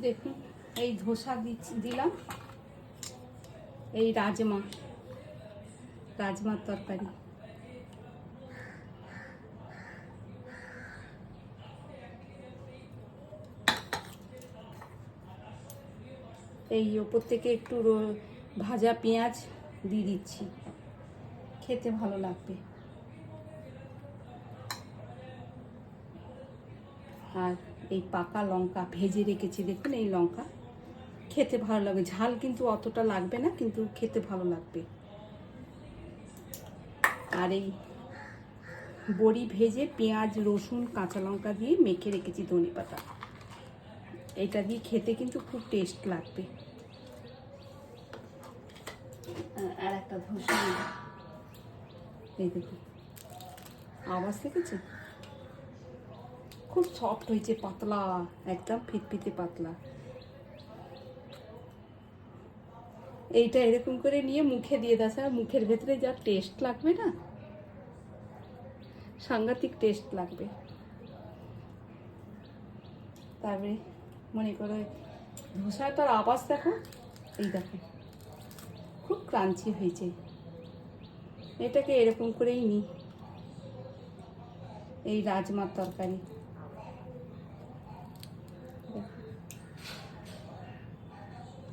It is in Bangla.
দেখুন এই ধোসা দিলাম, এই রাজমার তরকারি। এই ওপর থেকে একটু ভাজা পেঁয়াজ দিয়ে দিচ্ছি, খেতে ভালো লাগবে। আর এই পাকা লঙ্কা ভেজে রেখেছি, দেখুন এই লঙ্কা খেতে ভালো লাগবে। ঝাল কিন্তু অতটা লাগবে না, কিন্তু খেতে ভালো লাগবে। আর এই বড়ি ভেজে পেঁয়াজ রসুন কাঁচা লঙ্কা দিয়ে মেখে রেখেছি, ধনেপাতা, এটা দিয়ে খেতে কিন্তু খুব টেস্ট লাগবে। আর একটা ধোসা, এই দেখুন আওয়াজ দেখেছে, খুব সফট হয়েছে, পাতলা, একদম ফিটফিটে পাতলা। এইটা এরকম করে নিয়ে মুখে দিয়ে দাও, মুখের ভেতরে যা টেস্ট লাগবে না, সাংঘাতিক টেস্ট লাগবে। তারপরে মনে করো ধোসাটার আওয়াজ দেখো, এই দেখো খুব ক্রাঞ্চি হয়েছে। এটাকে এরকম করেই নিই, এই রাজমার তরকারি।